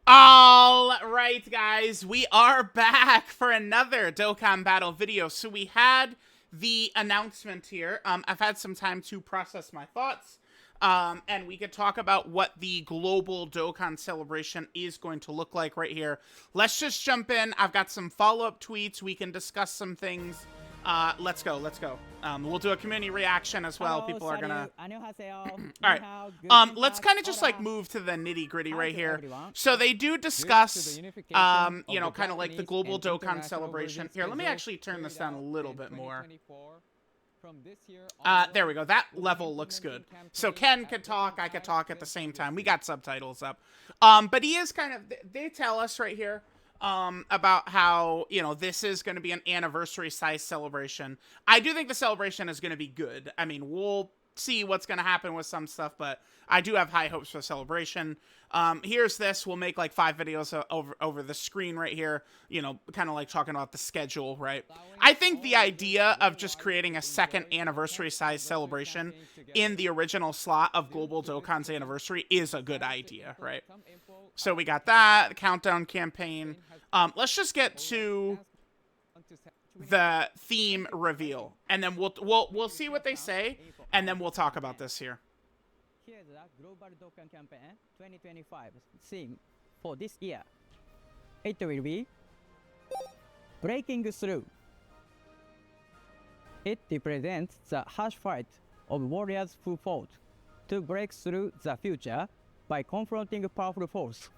All right, guys, we are back for another Dokkan Battle video. So we had the announcement here. I've had some time to process my thoughts, and we could talk about what the global Dokkan celebration is going to look like right here. Let's just jump in. I've got some follow-up tweets. We can discuss some things. Let's go. We'll do a community reaction as well. Hello, People are gonna. 안녕하세요. All right. Let's kind of just like move to the nitty gritty right here. So they do discuss, you know, kind of like the global Dokkan celebration. Here, let me actually turn this down a little bit more. There we go. That level looks good. So Ken could talk, I could talk at the same time. We got subtitles up. But he is kind of, they tell us right here, about how, you know, this is going to be an anniversary size celebration. I do think the celebration is going to be good. I mean, we'll see what's going to happen with some stuff, but I do have high hopes for the celebration. Here's this. We'll make like 5 videos over the screen right here, you know, kind of like talking about the schedule, right? I think the idea of just creating a second anniversary size celebration in the original slot of Global Dokkan's anniversary is a good idea, right? So we got that, the countdown campaign. Let's just get to the theme reveal, and then we'll see what they say, and then we'll talk about this here. Here's the Global Dokkan Campaign 2025 theme for this year. It will be Breaking Through. It represents the harsh fight of warriors who fought to break through the future by confronting powerful force.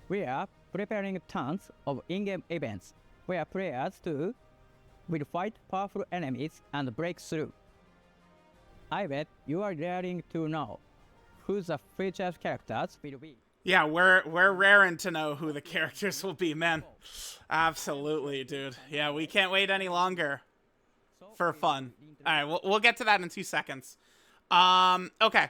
We are preparing tons of in-game events where players too will fight powerful enemies and break through. I bet you are raring to know who the featured characters will be. Yeah, we're raring to know who the characters will be, man. Absolutely, dude. Yeah, we can't wait any longer for fun. All right, we'll get to that in 2 seconds. Okay.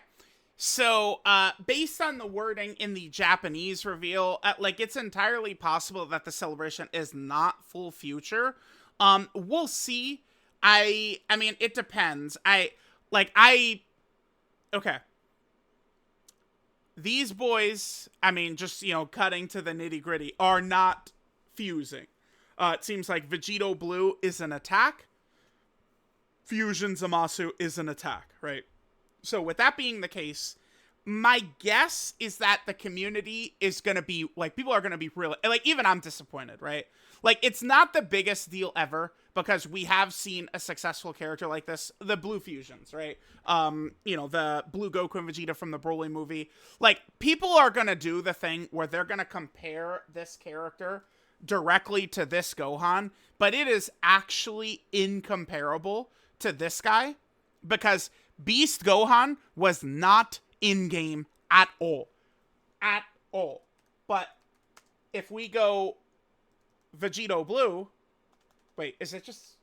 So, based on the wording in the Japanese reveal, like, it's entirely possible that the celebration is not full future. We'll see. I mean, it depends. Okay. These boys, I mean, just, you know, cutting to the nitty gritty, are not fusing. It seems like Vegito Blue is an attack. Fusion ZAMASU is an attack, right? So with that being the case, my guess is that the community is going to be, like, people are going to be really, like, even I'm disappointed, right? Like, it's not the biggest deal ever, because we have seen a successful character like this, the Blue Fusions, right? You know, the Blue Goku and Vegeta from the Broly movie. Like, people are going to do the thing where they're going to compare this character directly to this Gohan, but it is actually incomparable to this guy, because Beast Gohan was not in-game at all. At all. But if we go Vegito Blue... Wait, is it just...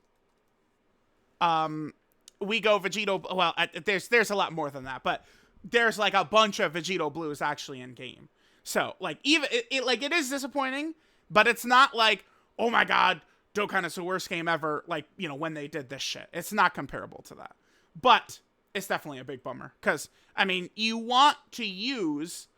We go Vegito... Well, there's a lot more than that, but there's like a bunch of Vegito Blues actually in-game. So, like, even... it is disappointing, but it's not like, oh my god, Dokkan is the worst game ever, like, you know, when they did this shit. It's not comparable to that. But it's definitely a big bummer. Because, I mean, you want to use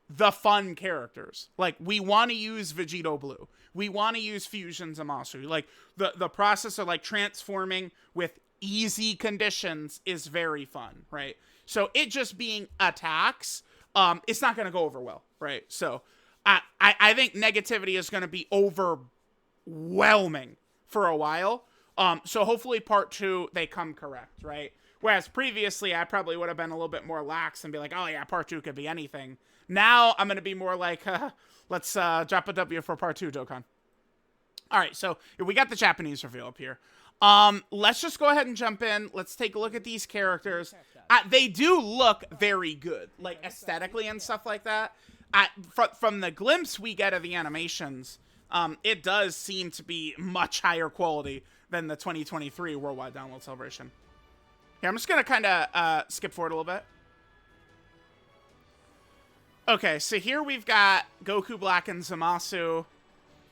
the fun characters. Like, we want to use Vegito Blue. We want to use Fusion ZAMASU. Like, the process of, like, transforming with easy conditions is very fun, right? So it just being attacks, it's not going to go over well, right? So I think negativity is going to be overwhelming for a while. So hopefully part 2, they come correct, right? Whereas previously, I probably would have been a little bit more lax and be like, oh yeah, part 2 could be anything. Now, I'm going to be more like, let's drop a W for part 2, Dokkan. All right, so we got the Japanese reveal up here. Let's just go ahead and jump in. Let's take a look at these characters. They do look very good, like aesthetically and stuff like that. From the glimpse we get of the animations, it does seem to be much higher quality than the 2023 Worldwide Download Celebration. Here, I'm just going to kind of skip forward a little bit. Okay, so here we've got Goku Black and ZAMASU.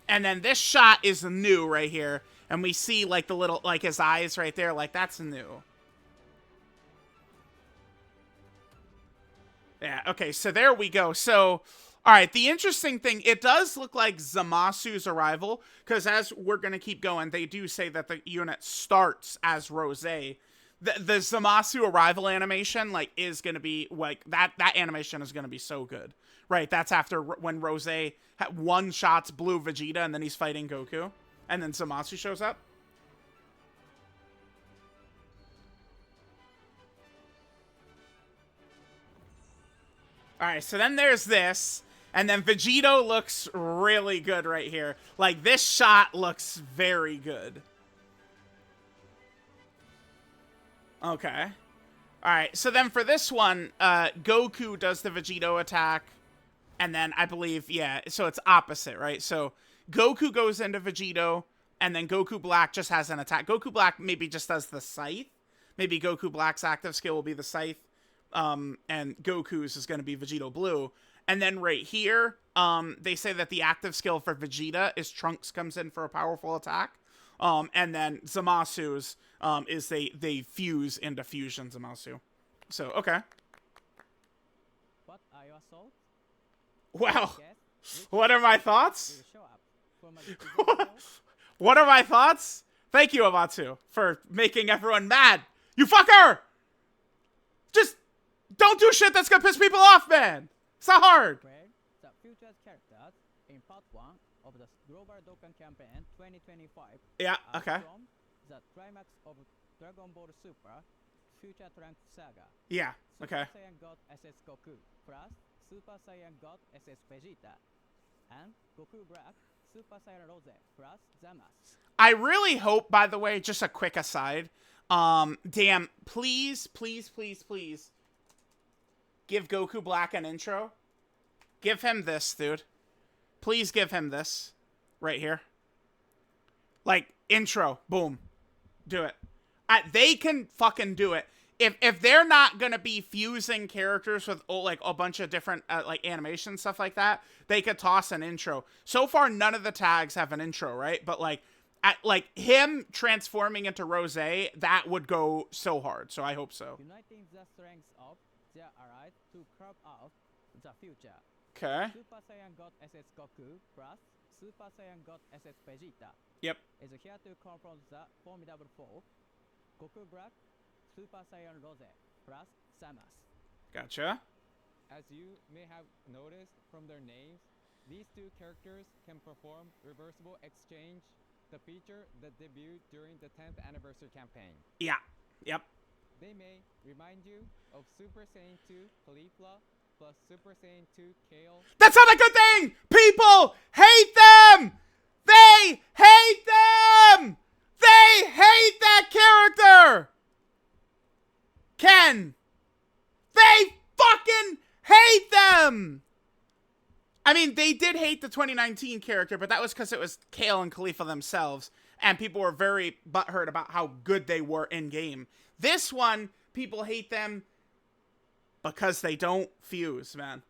And then this shot is new right here. And we see, like, the little, like, his eyes right there. Like, that's new. Yeah, okay, so there we go. So, All right, the interesting thing, it does look like Zamasu's arrival, because as we're going to keep going, they do say that the unit starts as Rose. The Zamasu arrival animation, like, is going to be, like, that animation is going to be so good. Right, that's after when Rose one-shots Blue Vegeta, and then he's fighting Goku, and then Zamasu shows up. Alright, so then there's this. And then Vegito looks really good right here. Like, this shot looks very good. Okay. Alright, so then for this one, Goku does the Vegito attack. And then I believe, yeah, so it's opposite, right? So Goku goes into Vegito, and then Goku Black just has an attack. Goku Black maybe just does the Scythe. Maybe Goku Black's active skill will be the Scythe. And Goku's is going to be Vegito Blue. And then right here, they say that the active skill for Vegeta is Trunks comes in for a powerful attack. And then Zamasu's is they fuse into Fusion Zamasu. So, okay. What are your thoughts? Wow. What are my thoughts? What are my thoughts? Thank you, Amatsu, for making everyone mad. You fucker! Just don't do shit that's gonna piss people off, man. It's not hard. The future characters in part 1 of the Global Dokkan campaign 2025 Yeah, okay. from the climax of Dragon Ball Super Future Trunks Saga. Yeah, okay. Super Saiyan God SS Goku plus Super Saiyan God SS Vegeta and Goku Black Super Saiyan Rose plus ZAMASU. I really hope, by the way, just a quick aside, damn, please, please, please, please, give Goku Black an intro. Give him this, dude. Please give him this. Right here. Like, intro. Boom. Do it. They can fucking do it. If they're not gonna be fusing characters with, like, a bunch of different, like, animation stuff like that, they could toss an intro. So far, none of the tags have an intro, right? But, like, him transforming into Rose, that would go so hard. So I hope so. Uniting the strengths of their allies to carve out the future. Okay. Super Saiyan God SS Goku plus Super Saiyan God SS Vegeta Yep. is here to confront the formidable foe, Goku Black Super Saiyan Rose plus ZAMASU. Gotcha. As you may have noticed from their names, these two characters can perform reversible exchange, the feature that debuted during the 10th anniversary campaign. Yeah. Yep. They may remind you of Super Saiyan 2 Caulifla plus Super Saiyan 2 Kale. That's not a good thing! People hate them! They hate them! They hate that character! Ken! They fucking hate them! I mean, they did hate the 2019 character, but that was because it was Kale and Khalifa themselves, and people were very butthurt about how good they were in-game. This one, people hate them because they don't fuse, man.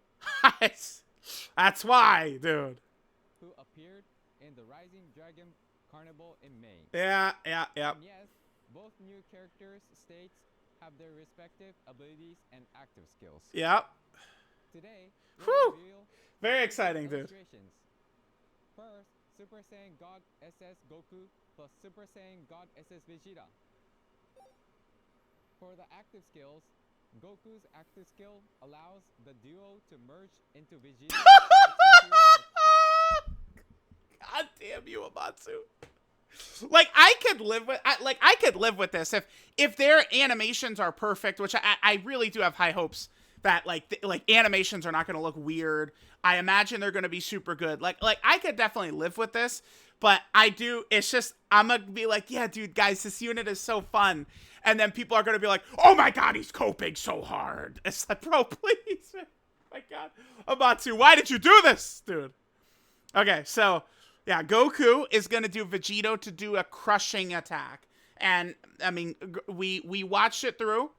That's why, dude. Who appeared in the Rising Dragon Carnival in May. Yeah. And yes, both new characters' states have their respective abilities and active skills. Yep. Today, Whew. we'll reveal Very exciting, dude. illustrations. First, Super Saiyan God SS Goku plus Super Saiyan God SS Vegeta. For the active skills, Goku's active skill allows the duo to merge into Vegeta. God damn you, Amatsu. Like, I could live with this if their animations are perfect, which I really do have high hopes that like animations are not going to look weird. I imagine they're going to be super good. Like I could definitely live with this, but it's just I'm going to be like, yeah, dude, guys, this unit is so fun. And then people are going to be like, oh my God, he's coping so hard. It's like, bro, please. Oh my God. Amatsu, why did you do this, dude? Okay, so yeah, Goku is going to do Vegito to do a crushing attack. And I mean, we watched it through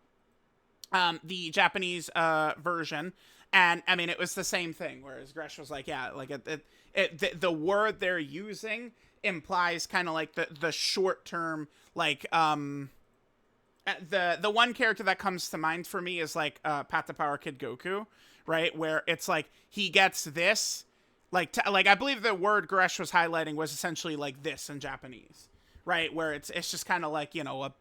the Japanese version, and I mean, it was the same thing, whereas Gresh was like, yeah, like the word they're using implies kind of like the short term, like the one character that comes to mind for me is like Pat the Power Kid Goku, right? Where it's like he gets this, like like I believe the word Gresh was highlighting was essentially like this in Japanese, right? Where it's just kind of like, you know,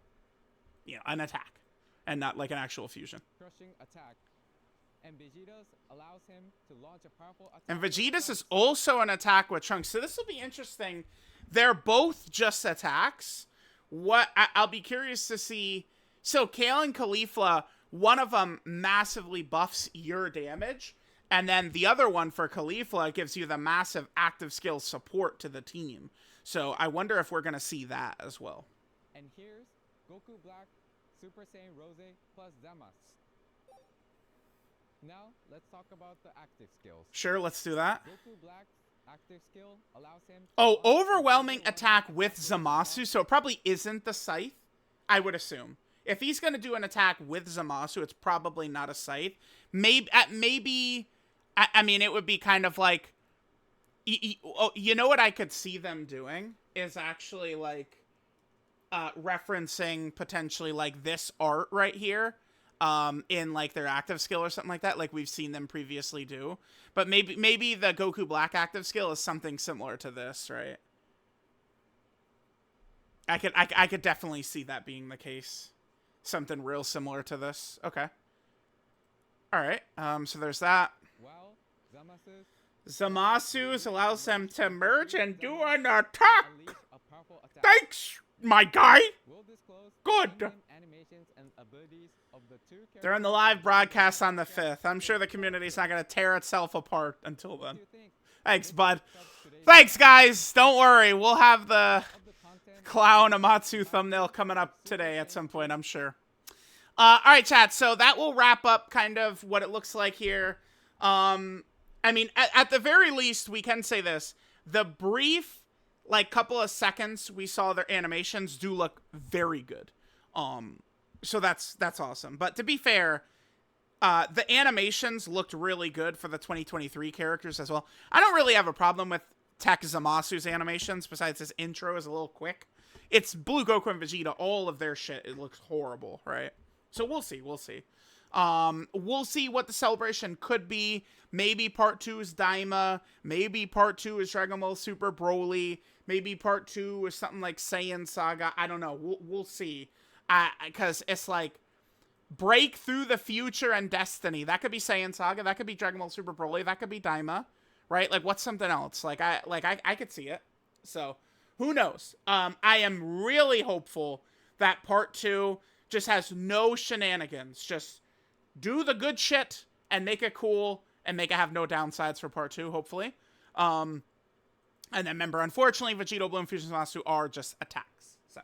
an attack and not like an actual fusion. Crushing attack. And Vegito's allows him to launch a powerful attack. And with Vegeta's is Trunks. also an attack with Trunks. So this will be interesting. They're both just attacks. I'll be curious to see. So Kale and Caulifla, one of them massively buffs your damage. And then the other one for Caulifla gives you the massive active skill support to the team. So I wonder if we're going to see that as well. And here's Goku Black, Super Saiyan Rose plus ZAMASU. Now, let's talk about the active skills. Sure, let's do that. Goku Black's active skill allows him to Oh, launch a overwhelming double attack one-hit with attack ZAMASU, so it probably isn't the Scythe, I would assume. If he's going to do an attack with ZAMASU, it's probably not a Scythe. Maybe, I mean, it would be kind of like, you know what I could see them doing? Is actually, like, referencing potentially, like, this art right here. In like their active skill or something like that, like we've seen them previously do. But maybe the Goku Black active skill is something similar to this, right? I could definitely see that being the case. Something real similar to this. Okay. All right. So there's that. Well, ZAMASU's allows them to merge and do an attack. unleash a powerful attack. Thanks, my guy. We'll disclose Good. in-game animations and abilities of the two They're in the live broadcast on the 5th. I'm sure the community's not going to tear itself apart until What then. do you think? Thanks, bud. Today's Thanks, guys. Don't worry. We'll have the of the content Clown Amatsu thumbnail coming up today at some point, I'm sure. All right, chat. So that will wrap up kind of what it looks like here. I mean, at the very least, we can say this. The brief, like, couple of seconds we saw their animations do look very good. So that's awesome. But to be fair, the animations looked really good for the 2023 characters as well. I don't really have a problem with Tech Zamasu's animations, besides his intro is a little quick. It's Blue Goku and Vegeta, all of their shit, it looks horrible, right? So we'll see. We'll see what the celebration could be. Maybe part 2 is Daima. Maybe part 2 is Dragon Ball Super Broly. Maybe part 2 is something like Saiyan Saga. I don't know. We'll see. Because it's like break through the future and destiny. That could be Saiyan Saga. That could be Dragon Ball Super Broly. That could be Daima, right? Like, what's something else? Like I could see it. So who knows? I am really hopeful that part 2 just has no shenanigans. Just do the good shit and make it cool and make it have no downsides for part 2, hopefully. And then remember, unfortunately, Vegito, Blue, and Fusion Zamasu are just attacks. So,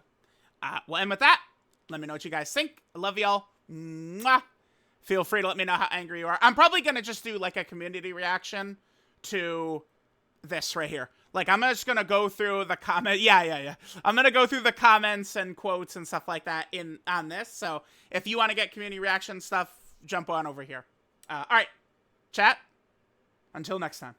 we'll end with that. Let me know what you guys think. I love y'all. Mwah. Feel free to let me know how angry you are. I'm probably going to just do, like, a community reaction to this right here. Like, I'm just going to go through the comment. Yeah. I'm going to go through the comments and quotes and stuff like that on this. So, if you want to get community reaction stuff, jump on over here. All right. Chat. Until next time.